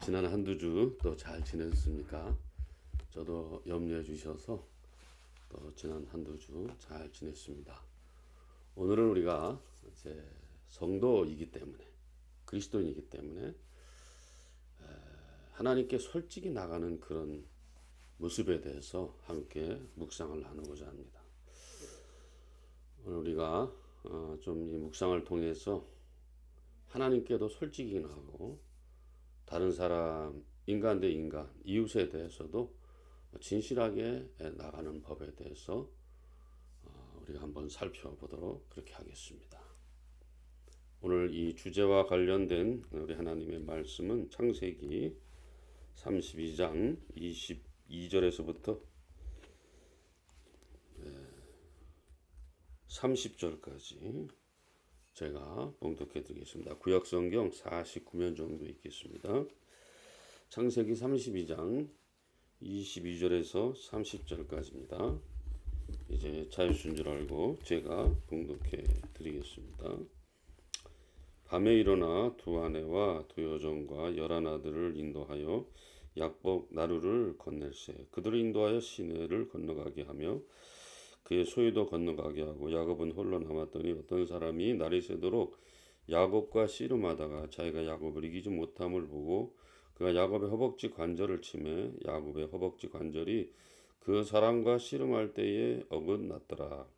지난 한두 주 또 잘 지냈습니까? 저도 염려해 주셔서 또 지난 한두 주 잘 지냈습니다. 오늘은 우리가 이제 성도이기 때문에, 그리스도인이기 때문에 하나님께 솔직히 나가는 그런 모습에 대해서 함께 묵상을 나누고자 합니다. 오늘 우리가 좀 이 묵상을 통해서 하나님께도 솔직히 나가고 다른 사람, 인간 대 인간, 이웃에 대해서도 진실하게 나가는 법에 대해서 우리가 한번 살펴보도록 그렇게 하겠습니다. 오늘 이 주제와 관련된 우리 하나님의 말씀은 창세기 32장 22절에서부터 30절까지 제가 봉독해 드리겠습니다. 구약 성경 49면 정도 있겠습니다. 창세기 32장 22절에서 30절까지입니다. 이제 자유순 줄 알고 제가 봉독해 드리겠습니다. 밤에 일어나 두 아내와 두 여종과 11아들을 인도하여 약복 나루를 건넬세. 그들을 인도하여 시내를 건너가게 하며 그의 소유도 건너가게 하고 야곱은 홀로 남았더니 어떤 사람이 날이 새도록 야곱과 씨름하다가 자기가 야곱을 이기지 못함을 보고 그가 야곱의 허벅지 관절을 치매 야곱의 허벅지 관절이 그 사람과 씨름할 때에 어긋났더라.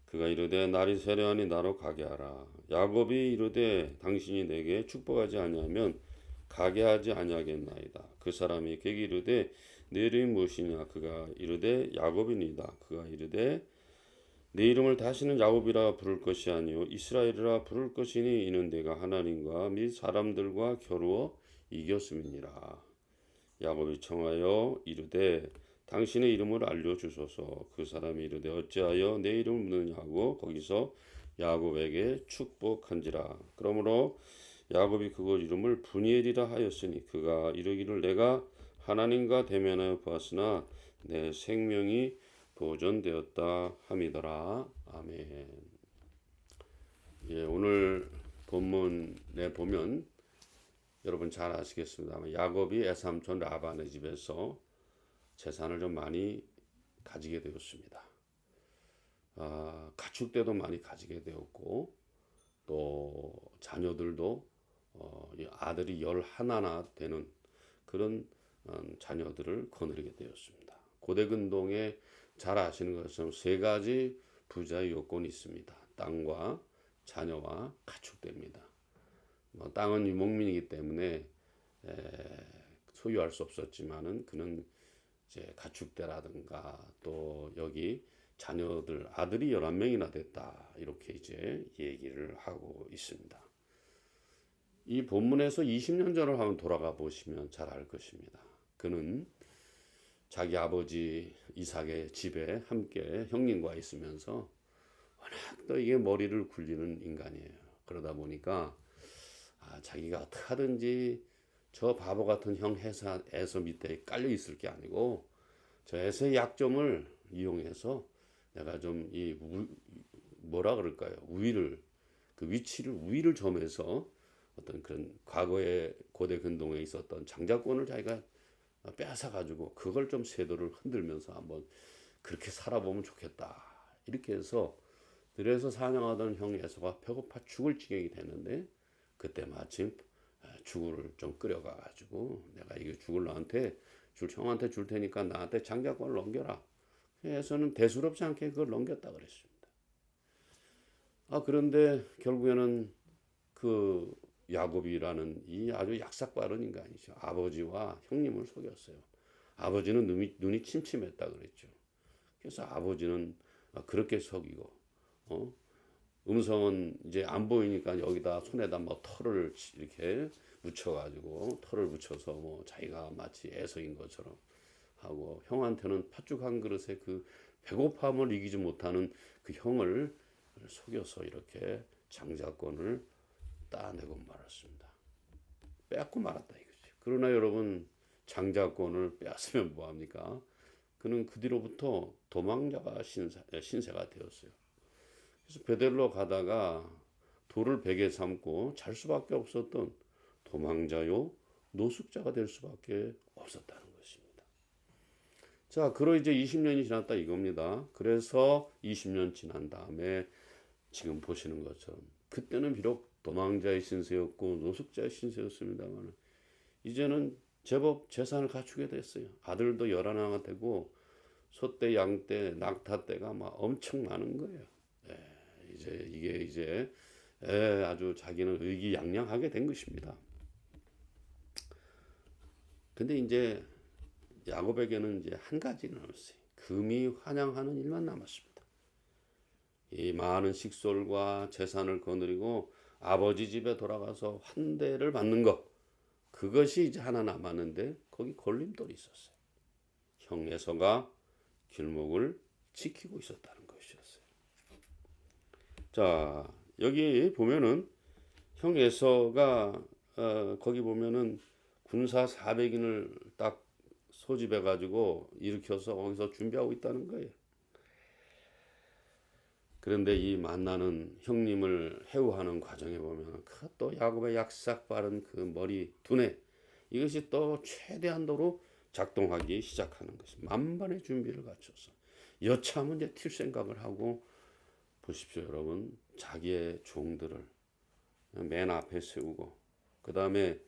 그가 이르되 날이 새려하니 나로 가게 하라. 야곱이 이르되 당신이 내게 축복하지 아니하면 가게 하지 아니하겠나이다. 그 사람이 그에게 이르되 내 이름이 무엇이냐? 그가 이르되 야곱이니이다. 그가 이르되 내 이름을 다시는 야곱이라 부를 것이 아니요 이스라엘이라 부를 것이니 이는 내가 하나님과 및 사람들과 겨루어 이겼음이니라. 야곱이 청하여 이르되 당신의 이름을 알려주소서. 그 사람이 이르되 어찌하여 내 이름을 묻느냐 하고 거기서 야곱에게 축복한지라. 그러므로 야곱이 그곳 이름을 브니엘이라 하였으니 그가 이르기를 내가 하나님과 대면하여 보았으나 내 생명이 보존되었다 함이더라. 아멘. 예, 오늘 본문에 보면 여러분 잘 아시겠습니다만 야곱이 애삼촌 라반의 집에서 재산을 좀 많이 가지게 되었습니다. 가축대도 많이 가지게 되었고 또 자녀들도 아들이 11나 되는 그런 자녀들을 거느리게 되었습니다. 고대근동에 잘 아시는 것처럼 세 가지 부자의 요건이 있습니다. 땅과 자녀와 가축대입니다. 땅은 유목민이기 때문에 소유할 수 없었지만은 그는 이제 가축대라든가 또 여기 자녀들 아들이 11명이나 됐다 이렇게 이제 얘기를 하고 있습니다. 이 본문에서 20년 전을 한번 돌아가 보시면 잘 알 것입니다. 그는 자기 아버지 이삭의 집에 함께 형님과 있으면서 워낙 또 이게 머리를 굴리는 인간이에요. 그러다 보니까 자기가 어떻게 하든지 저 바보 같은 형 에서 밑에 깔려 있을 게 아니고 저 에서의 약점을 이용해서 내가 좀 이 뭐라 그럴까요? 우위를 그 위치를 우위를 점해서 어떤 그런 과거의 고대 근동에 있었던 장자권을 자기가 빼앗아 가지고 그걸 좀 세도를 흔들면서 한번 그렇게 살아보면 좋겠다. 이렇게 해서 들에서 사냥하던 형 에서가 배고파 죽을 지경이 됐는데 그때 마침 죽을 좀 끓여가 가지고 내가 이거 죽을 너한테 형한테 줄 테니까 나한테 장자권을 넘겨라. 에서는 대수롭지 않게 그걸 넘겼다 그랬습니다. 그런데 결국에는 그 야곱이라는 이 아주 약삭빠른 인간이죠. 아버지와 형님을 속였어요. 아버지는 눈이 침침했다 그랬죠. 그래서 아버지는 그렇게 속이고, 음성은 이제 안 보이니까 여기다 손에다 뭐 털을 이렇게 묻혀가지고 털을 묻혀서 뭐 자기가 마치 애석인 것처럼 하고 형한테는 팥죽 한 그릇에 그 배고픔을 이기지 못하는 그 형을 속여서 이렇게 장자권을 따내고 말았습니다. 빼앗고 말았다 이거지. 그러나 여러분 장자권을 빼앗으면 뭐합니까? 그는 그 뒤로부터 도망자가 신세가 되었어요. 그래서 베델로 가다가 돌을 베개 삼고 잘 수밖에 없었던 도망자요 노숙자가 될 수밖에 없었다는 것입니다. 자, 그러 이제 20년이 지났다 이겁니다. 그래서 20년 지난 다음에 지금 보시는 것처럼 그때는 비록 도망자의 신세였고 노숙자의 신세였습니다만 이제는 제법 재산을 갖추게 됐어요. 아들도 11가 되고 소떼, 양떼, 낙타떼가 막 엄청 많은 거예요. 이제 아주 자기는 의기양양하게 된 것입니다. 근데 이제 야곱에게는 이제 한 가지는 남았어요. 금이 환향하는 일만 남았습니다. 이 많은 식솔과 재산을 거느리고 아버지 집에 돌아가서 환대를 받는 것, 그것이 이제 하나 남았는데 거기 걸림돌이 있었어요. 형 에서가 길목을 지키고 있었다는 것이었어요. 자, 여기 보면은 형 에서가 거기 보면은 군사 400인을 딱 소집해 가지고 일으켜서 거기서 준비하고 있다는 거예요. 그런데 이 만나는 형님을 해우하는 과정에 보면 또 야곱의 약삭 빠른 그 머리 두뇌, 이것이 또 최대한도로 작동하기 시작하는 것입니다. 만반의 준비를 갖춰서 여차하면 이제 튈 생각을 하고, 보십시오 여러분, 자기의 종들을 맨 앞에 세우고 그 다음에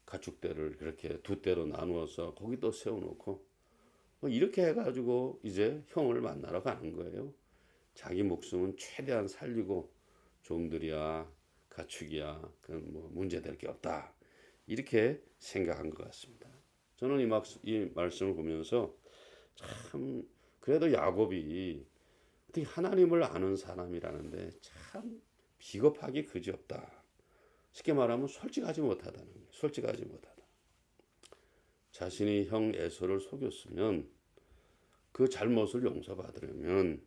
가축대를 이렇게 두 대로 나누어서 거기 또 세워놓고 이렇게 해가지고 이제 형을 만나러 가는 거예요. 자기 목숨은 최대한 살리고 종들이야 가축이야 그건 뭐 문제될 게 없다, 이렇게 생각한 것 같습니다. 저는 이 말씀을 보면서 참 그래도 야곱이 어떻게 하나님을 아는 사람이라는데 참 비겁하기 그지없다. 쉽게 말하면 솔직하지 못하다는 거예요. 솔직하지 못하다. 자신이 형 에서를 속였으면 그 잘못을 용서받으려면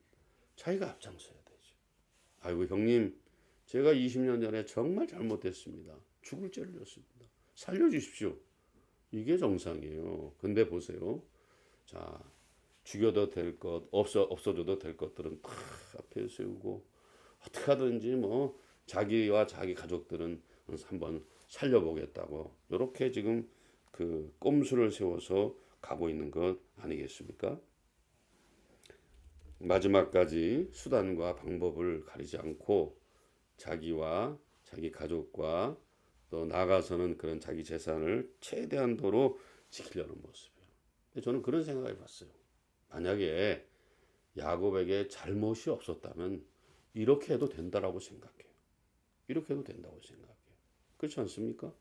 자기가 앞장서야 되죠. 아이고 형님, 제가 20년 전에 정말 잘못했습니다. 죽을 죄를 졌습니다. 살려주십시오. 이게 정상이에요. 근데 보세요. 자, 죽여도 될 것, 없어져도 될 것들은 다 앞에 세우고 어떻게 하든지 뭐 자기와 자기 가족들은 한번 살려보겠다고 이렇게 지금 그 꼼수를 세워서 가고 있는 것 아니겠습니까? 마지막까지 수단과 방법을 가리지 않고 자기와 자기 가족과 또 나아가서는 그런 자기 재산을 최대한도로 지키려는 모습이에요. 저는 그런 생각을 해봤어요. 만약에 야곱에게 잘못이 없었다면 이렇게 해도 된다라고 생각해요. 이렇게 해도 된다고 생각해요. 그렇지 않습니까?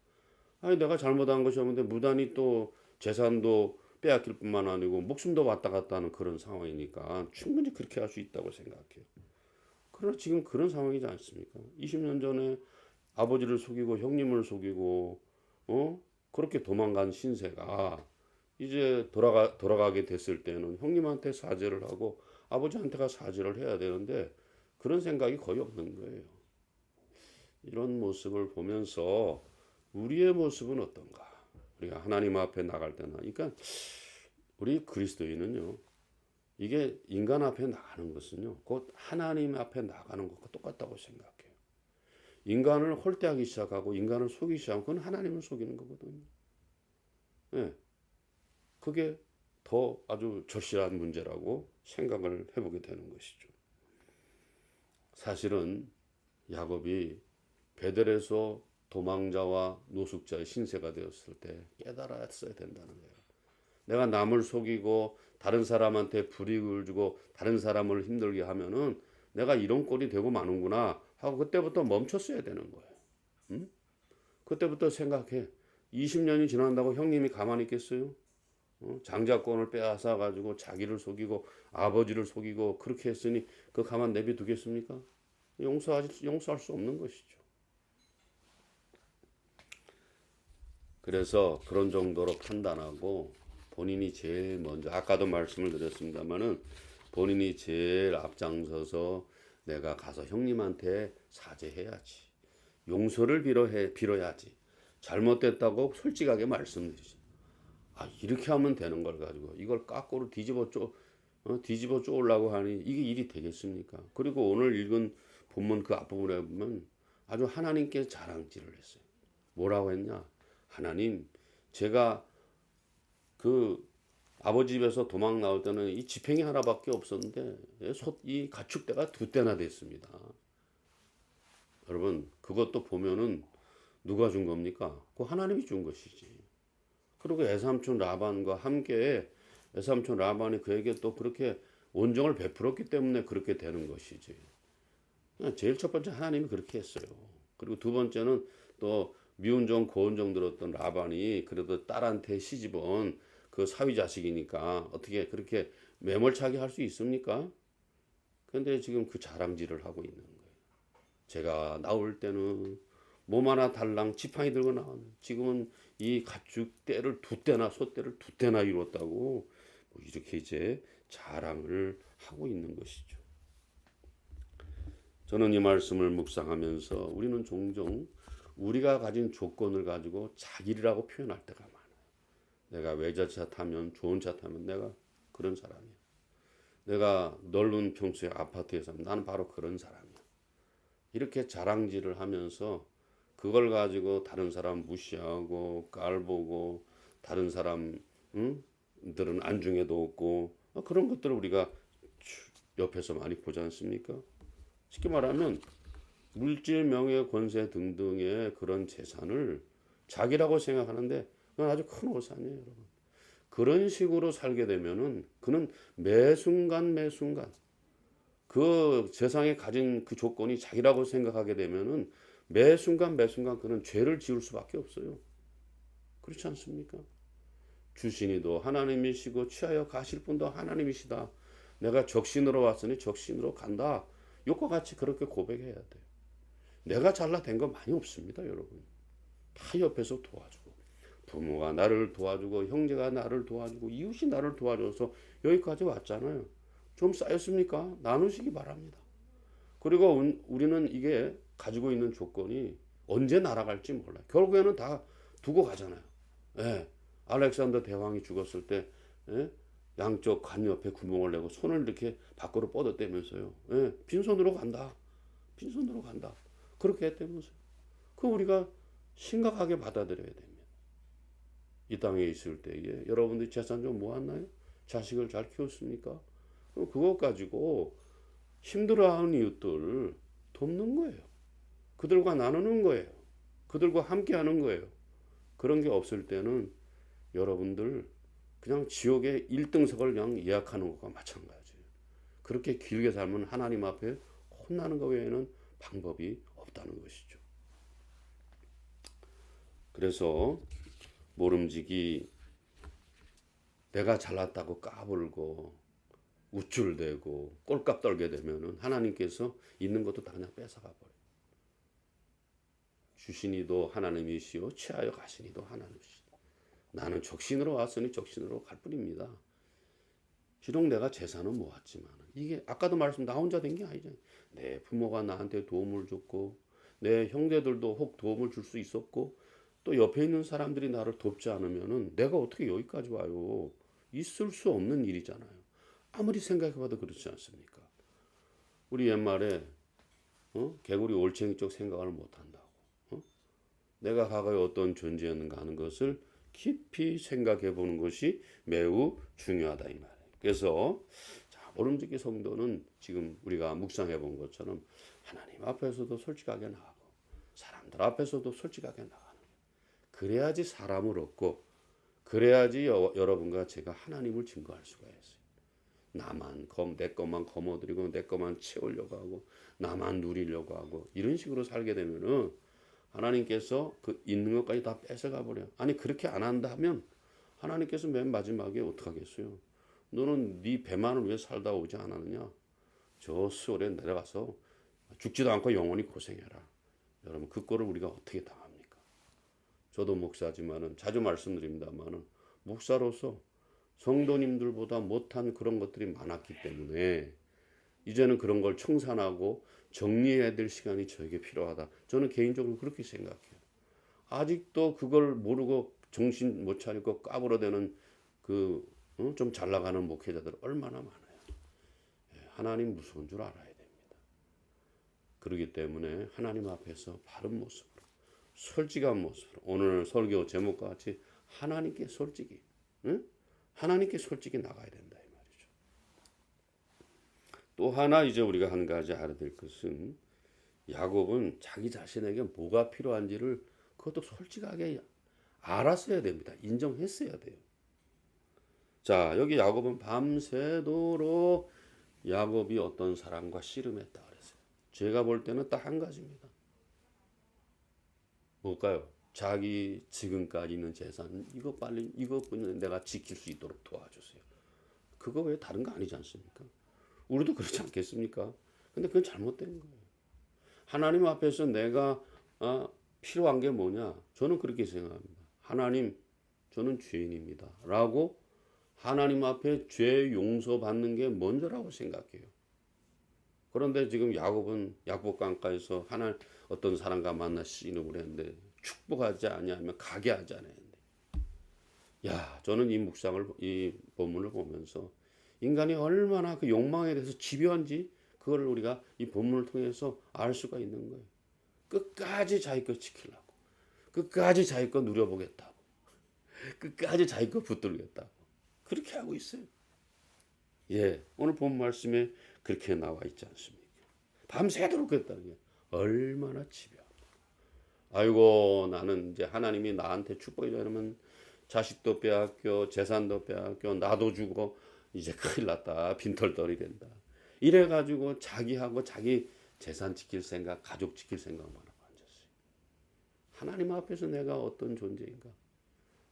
아니 내가 잘못한 것이 없는데 무단히 또 재산도 빼앗길 뿐만 아니고 목숨도 왔다 갔다 하는 그런 상황이니까 충분히 그렇게 할 수 있다고 생각해요. 그러나 지금 그런 상황이지 않습니까? 20년 전에 아버지를 속이고 형님을 속이고 그렇게 도망간 신세가 이제 돌아가게 됐을 때는 형님한테 사죄를 하고 아버지한테가 사죄를 해야 되는데 그런 생각이 거의 없는 거예요. 이런 모습을 보면서 우리의 모습은 어떤가? 우리가 하나님 앞에 나갈 때나, 그러니까 우리 그리스도인은요, 이게 인간 앞에 나가는 것은요, 곧 하나님 앞에 나가는 것과 똑같다고 생각해요. 인간을 홀대하기 시작하고 인간을 속이기 시작하면 그건 하나님을 속이는 거거든요. 네. 그게 더 아주 절실한 문제라고 생각을 해보게 되는 것이죠. 사실은 야곱이 베델에서 도망자와 노숙자의 신세가 되었을 때 깨달았어야 된다는 거예요. 내가 남을 속이고 다른 사람한테 불이익을 주고 다른 사람을 힘들게 하면은 내가 이런 꼴이 되고 마는구나 하고 그때부터 멈췄어야 되는 거예요. 응? 그때부터 생각해. 20년이 지난다고 형님이 가만히 있겠어요? 장자권을 빼앗아 가지고 자기를 속이고 아버지를 속이고 그렇게 했으니 그 가만 내비두겠습니까? 용서할 수 없는 것이죠. 그래서 그런 정도로 판단하고 본인이 제일 먼저, 아까도 말씀을 드렸습니다만은 본인이 제일 앞장서서 내가 가서 형님한테 사죄해야지, 용서를 빌어야지, 잘못됐다고 솔직하게 말씀드리지. 이렇게 하면 되는 걸 가지고 이걸 까꾸로 뒤집어 쪼으려고 하니 이게 일이 되겠습니까? 그리고 오늘 읽은 본문 그 앞부분에 보면 아주 하나님께 자랑질을 했어요. 뭐라고 했냐? 하나님, 제가 그 아버지 집에서 도망 나올 때는 이 지팽이 하나밖에 없었는데 이 가축대가 2대나 됐습니다. 여러분, 그것도 보면은 누가 준 겁니까? 그 하나님이 준 것이지. 그리고 애삼촌 라반과 함께 애삼촌 라반이 그에게 또 그렇게 온정을 베풀었기 때문에 그렇게 되는 것이지. 제일 첫 번째 하나님이 그렇게 했어요. 그리고 두 번째는 또 미운정 고운정 들었던 라반이 그래도 딸한테 시집온 그 사위 자식이니까 어떻게 그렇게 매몰차게 할 수 있습니까? 근데 지금 그 자랑질을 하고 있는 거예요. 제가 나올 때는 몸 하나 달랑 지팡이 들고 나왔는데 지금은 이 가축 떼를 2대나 소떼를 2대나 이뤘다고 뭐 이렇게 이제 자랑을 하고 있는 것이죠. 저는 이 말씀을 묵상하면서 우리는 종종 우리가 가진 조건을 가지고 자기라고 표현할 때가 많아요. 내가 외제차 타면 좋은 차 타면 내가 그런 사람이야. 내가 넓은 평수의 아파트에 사면 나는 바로 그런 사람이야. 이렇게 자랑질을 하면서 그걸 가지고 다른 사람 무시하고 깔보고 다른 사람 들은 안중에도 없고 그런 것들을 우리가 옆에서 많이 보지 않습니까? 쉽게 말하면 물질, 명예, 권세 등등의 그런 재산을 자기라고 생각하는데 그건 아주 큰 오산이에요, 여러분. 그런 식으로 살게 되면은 그는 매 순간 그 세상에 가진 그 조건이 자기라고 생각하게 되면은 매 순간 그는 죄를 지을 수밖에 없어요. 그렇지 않습니까? 주신이도 하나님이시고 취하여 가실 분도 하나님이시다. 내가 적신으로 왔으니 적신으로 간다. 욕과 같이 그렇게 고백해야 돼요. 내가 잘나된 거 많이 없습니다, 여러분. 다 옆에서 도와주고 부모가 나를 도와주고 형제가 나를 도와주고 이웃이 나를 도와줘서 여기까지 왔잖아요. 좀 쌓였습니까? 나누시기 바랍니다. 그리고 우리는 이게 가지고 있는 조건이 언제 날아갈지 몰라요. 결국에는 다 두고 가잖아요. 예. 알렉산더 대왕이 죽었을 때 예? 양쪽 관 옆에 구멍을 내고 손을 이렇게 밖으로 뻗었다면서요. 예. 빈손으로 간다. 빈손으로 간다. 그렇게 했다면서요. 그 우리가 심각하게 받아들여야 됩니다. 이 땅에 있을 때에 여러분들이 재산 좀 모았나요? 자식을 잘 키웠습니까? 그럼 그것 가지고 힘들어하는 이웃들 돕는 거예요. 그들과 나누는 거예요. 그들과 함께 하는 거예요. 그런 게 없을 때는 여러분들 그냥 지옥의 1등석을 그냥 예약하는 것과 마찬가지예요. 그렇게 길게 살면 하나님 앞에 혼나는 것 외에는 방법이 없다는 것이죠. 그래서 모름지기 내가 잘났다고 까불고 우쭐대고 꼴값 떨게 되면은 하나님께서 있는 것도 다 그냥 뺏어가 버려요. 주시니도 하나님이시오 취하여 가시니도 하나님이시다. 나는 적신으로 왔으니 적신으로 갈 뿐입니다. 비록 내가 재산은 모았지만 이게 아까도 말씀 나 혼자 된 게 아니잖아요. 내 부모가 나한테 도움을 줬고 내 형제들도 혹 도움을 줄 수 있었고 또 옆에 있는 사람들이 나를 돕지 않으면은 내가 어떻게 여기까지 와요. 있을 수 없는 일이잖아요. 아무리 생각해봐도 그렇지 않습니까? 우리 옛말에 개구리 올챙이 쪽 생각을 못한다고. 내가 과거에 어떤 존재였는가 하는 것을 깊이 생각해 보는 것이 매우 중요하다 이 말이에요. 그래서 모름지기 성도는 지금 우리가 묵상해 본 것처럼 하나님 앞에서도 솔직하게 나가고 사람들 앞에서도 솔직하게 나가는 거예요. 그래야지 사람을 얻고 그래야지 여러분과 제가 하나님을 증거할 수가 있어요. 내 것만 거머들이고 내 것만 채우려고 하고 나만 누리려고 하고 이런 식으로 살게 되면은 하나님께서 그 있는 것까지 다 뺏어가 버려요. 아니 그렇게 안 한다면 하나님께서 맨 마지막에 어떡하겠어요? 너는 네 배만을 위해 살다 오지 않았느냐? 저 수월에 내려가서 죽지도 않고 영원히 고생해라. 여러분 그 꼴을 우리가 어떻게 당합니까? 저도 목사지만은 자주 말씀드립니다만은 목사로서 성도님들보다 못한 그런 것들이 많았기 때문에 이제는 그런 걸 청산하고 정리해야 될 시간이 저에게 필요하다. 저는 개인적으로 그렇게 생각해요. 아직도 그걸 모르고 정신 못 차리고 까불어대는 좀 잘 나가는 목회자들 얼마나 많아요. 하나님 무서운 줄 알아야 됩니다. 그렇기 때문에 하나님 앞에서 바른 모습으로 솔직한 모습으로 오늘 설교 제목과 같이 하나님께 솔직히, 응? 하나님께 솔직히 나가야 된다 이 말이죠. 또 하나 이제 우리가 한 가지 알아야 될 것은 야곱은 자기 자신에게 뭐가 필요한지를 그것도 솔직하게 알았어야 됩니다. 인정했어야 돼요. 자, 여기 야곱은 밤새도록 야곱이 어떤 사람과 씨름했다 그랬어요. 제가 볼 때는 딱 한 가지입니다. 뭘까요? 자기 지금까지 있는 재산 이거 빨리 이것뿐이 내가 지킬 수 있도록 도와주세요. 그거 외에 다른 거 아니지 않습니까? 우리도 그렇지 않겠습니까? 근데 그건 잘못된 거예요. 하나님 앞에서 내가 필요한 게 뭐냐? 저는 그렇게 생각합니다. 하나님, 저는 죄인입니다. 라고 하나님 앞에 죄 용서받는 게 먼저라고 생각해요. 그런데 지금 야곱은 야복강가에서 어떤 사람과 만나 씨름을 했는데 축복하지 아니하면 가게 하지 않았는데, 야, 저는 이 본문을 보면서 인간이 얼마나 그 욕망에 대해서 집요한지 그걸 우리가 이 본문을 통해서 알 수가 있는 거예요. 끝까지 자기 것 지키려고, 끝까지 자기 것 누려보겠다고, 끝까지 자기 것 붙들겠다고 그렇게 하고 있어요. 예, 오늘 본 말씀에 그렇게 나와 있지 않습니까? 밤새도록 그랬다는 게 얼마나 집요합니까? 아이고, 나는 이제 하나님이 나한테 축복해 주면 자식도 빼앗겨, 재산도 빼앗겨, 나도 주고 이제 큰일 났다, 빈털터리 된다. 이래가지고 자기하고 자기 재산 지킬 생각, 가족 지킬 생각만 하고 앉았어요. 하나님 앞에서 내가 어떤 존재인가?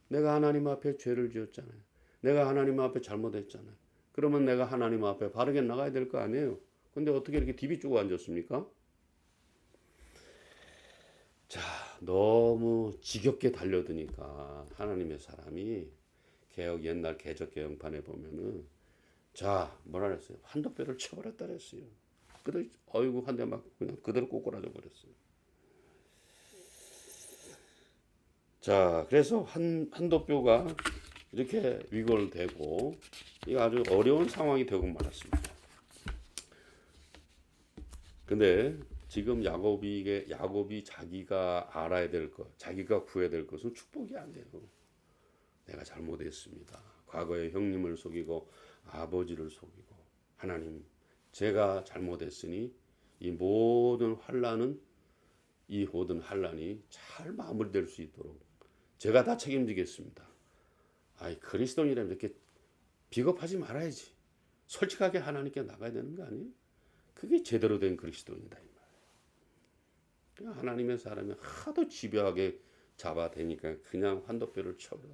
내가 하나님 앞에 죄를 지었잖아요. 내가 하나님 앞에 잘못했잖아요. 그러면 내가 하나님 앞에 바르게 나가야 될 거 아니에요. 근데 어떻게 이렇게 디비 쪼고 앉았습니까? 자, 너무 지겹게 달려드니까 하나님의 사람이 옛날 개적 개혁판에 보면은 자, 뭐라 그랬어요? 한도뼈를 쳐버렸다 그랬어요. 그대로 어이구 한 대 막 그냥 그대로 꼬꾸라져 버렸어요. 자, 그래서 한도뼈가 이렇게 위골되고 이거 아주 어려운 상황이 되고 말았습니다. 근데 지금 야곱이 자기가 알아야 될 것, 자기가 구해야 될 것은 축복이 아니에요. 내가 잘못했습니다. 과거에 형님을 속이고 아버지를 속이고 하나님, 제가 잘못했으니 이 모든 환란이 잘 마무리될 수 있도록 제가 다 책임지겠습니다. 아이, 그리스도인이라면 이렇게 비겁하지 말아야지. 솔직하게 하나님께 나가야 되는 거 아니에요? 그게 제대로 된 그리스도인이다 이 말이에요. 하나님의 사람이 하도 집요하게 잡아대니까 그냥 한도뼈를 쳤다.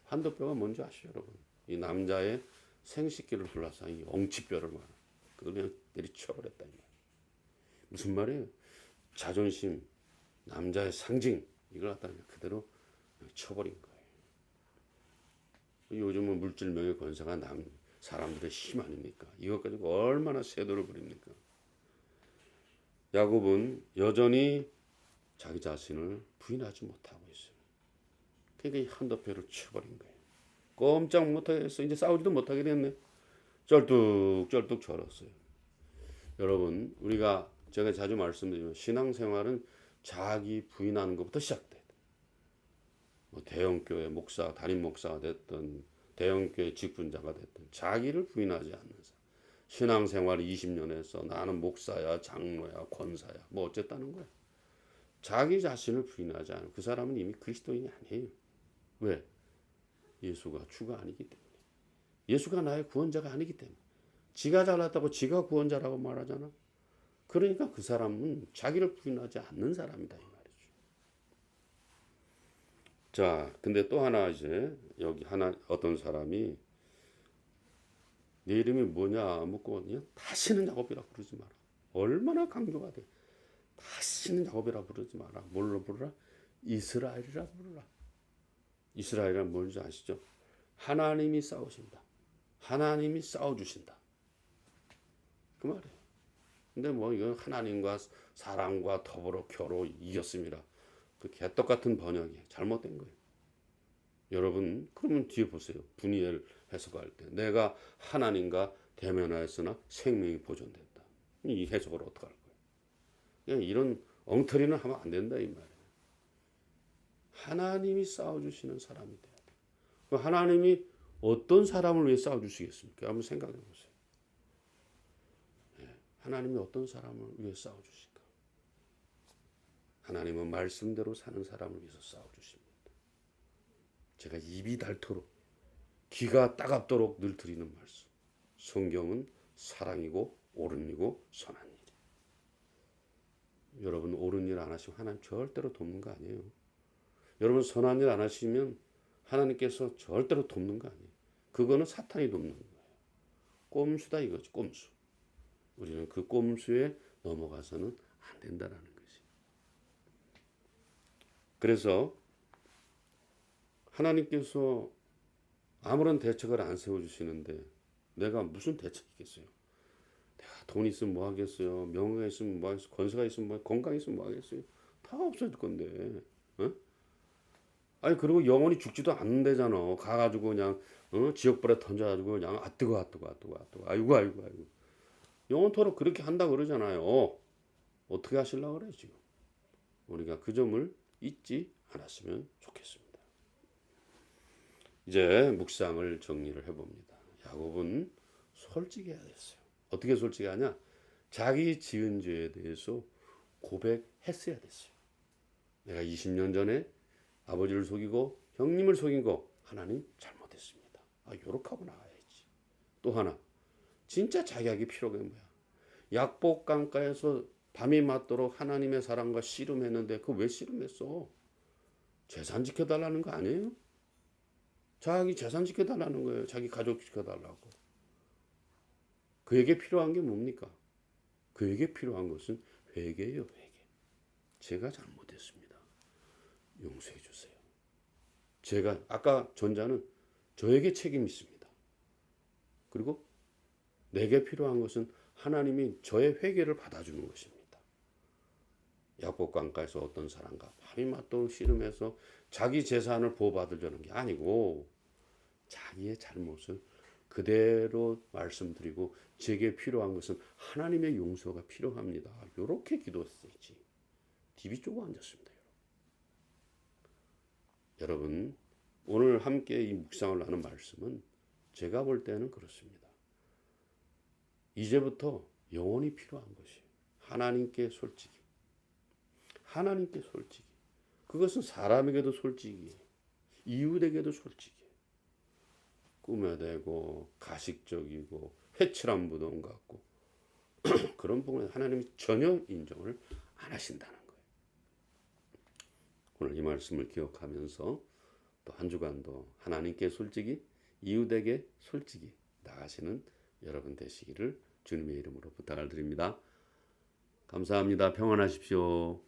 한도뼈가 뭔지 아시죠, 여러분? 이 남자의 생식기를 둘러싼 이 엉치뼈를 말하. 그걸 내리쳐버렸다 이 말이에요. 무슨 말이에요? 자존심, 남자의 상징 이걸 갖다 그대로 쳐버린 거예요. 요즘은 물질 명예 권세가 사람들의 힘 아닙니까? 이것 가지고 얼마나 세도를 부립니까? 야곱은 여전히 자기 자신을 부인하지 못하고 있어요. 그러니까 이 한도표를 쳐버린 거예요. 꼼짝 못하겠어. 이제 싸우지도 못하게 됐네. 쩔뚝쩔뚝 절었어요. 여러분, 제가 자주 말씀드리면 신앙생활은 자기 부인하는 것부터 시작돼요. 뭐 대형교회 목사, 담임 목사가 됐든 대형교회 직분자가 됐든 자기를 부인하지 않는 사람. 신앙생활 20년 해서 나는 목사야, 장로야, 권사야, 뭐 어쨌다는 거야. 자기 자신을 부인하지 않은 그 사람은 이미 그리스도인이 아니에요. 왜? 예수가 주가 아니기 때문에. 예수가 나의 구원자가 아니기 때문에. 지가 잘났다고 지가 구원자라고 말하잖아. 그러니까 그 사람은 자기를 부인하지 않는 사람이다 이 말이죠. 자, 근데 또 하나 이제 여기 어떤 사람이 네 이름이 뭐냐 묻고 그냥 다시는 야곱이라 부르지 마라. 얼마나 강조가 돼. 다시는 야곱이라 부르지 마라. 뭘로 부르라? 이스라엘이라 부르라. 이스라엘은 뭔지 아시죠? 하나님이 싸우신다. 하나님이 싸워주신다. 그 말이에요. 근데 뭐 이건 하나님과 사람과 더불어 겨로 이겼습니다. 그 개떡 같은 번역이 잘못된 거예요. 여러분, 그러면 뒤에 보세요. 분이엘 해석할 때 내가 하나님과 대면하였으나 생명이 보존된다. 이 해석을 어떻게 할 거예요? 이런 엉터리는 하면 안 된다 이 말이에요. 하나님이 싸워주시는 사람이 돼야 돼요. 그럼 하나님이 어떤 사람을 위해 싸워주시겠습니까? 한번 생각해 보세요. 하나님이 어떤 사람을 위해 싸워주실까? 하나님은 말씀대로 사는 사람을 위해서 싸워주십니다. 제가 입이 닳도록 귀가 따갑도록 늘 드리는 말씀. 성경은 사랑이고 옳은 일이고 선한 일. 여러분 옳은 일 안 하시면 하나님 절대로 돕는 거 아니에요. 여러분 선한 일 안 하시면 하나님께서 절대로 돕는 거 아니에요. 그거는 사탄이 돕는 거예요. 꼼수다 이거지, 꼼수. 우리는 그 꼼수에 넘어가서는 안 된다라는 것이. 그래서 하나님께서 아무런 대책을 안 세워주시는데 내가 무슨 대책이 있겠어요? 내가 돈 있으면 뭐 하겠어요? 명예가 있으면 뭐 하겠어요? 권세가 있으면 뭐, 건강 있으면 뭐 하겠어요? 다 없어질 건데. 어? 아니 그리고 영원히 죽지도 않는다잖아. 가가지고 그냥 지옥불에 던져가지고 그냥 아 뜨거. 아이고. 영원토록 그렇게 한다 그러잖아요. 어떻게 하시려고 그래 지금? 우리가 그 점을 잊지 않았으면 좋겠습니다. 이제 묵상을 정리를 해봅니다. 야곱은 솔직해야 됐어요. 어떻게 솔직하냐? 자기 지은 죄에 대해서 고백했어야 됐어요. 내가 20년 전에 아버지를 속이고 형님을 속인 거 하나님 잘못했습니다. 요렇게 하고 나가야지. 또 하나 진짜 자격이 필요한 뭐야? 약복강가에서 밤이 맞도록 하나님의 사랑과 씨름했는데 그거 왜 씨름했어? 재산 지켜달라는 거 아니에요? 자기 재산 지켜달라는 거예요. 자기 가족 지켜달라고. 그에게 필요한 게 뭡니까? 그에게 필요한 것은 회개예요. 회개. 제가 잘못했습니다. 용서해 주세요. 제가 아까 전자는 저에게 책임이 있습니다. 그리고 내게 필요한 것은 하나님이 저의 회개를 받아주는 것입니다. 야복강가에서 어떤 사람과 밤이 맞도록 씨름해서 자기 재산을 보호받으려는 게 아니고 자기의 잘못을 그대로 말씀드리고 제게 필요한 것은 하나님의 용서가 필요합니다. 이렇게 기도했지. TV 쪼고 앉았습니다. 여러분 오늘 함께 이 묵상을 하는 말씀은 제가 볼 때는 그렇습니다. 이제부터 영원히 필요한 것이 하나님께 솔직히. 하나님께 솔직히. 그것은 사람에게도 솔직히, 이웃에게도 솔직히. 꾸며대고 가식적이고 회칠한 무덤 같고 그런 부분에 하나님이 전혀 인정을 안 하신다는 거예요. 오늘 이 말씀을 기억하면서 또 한 주간도 하나님께 솔직히 이웃에게 솔직히 나가시는 여러분 되시기를 주님의 이름으로 부탁을 드립니다. 감사합니다. 평안하십시오.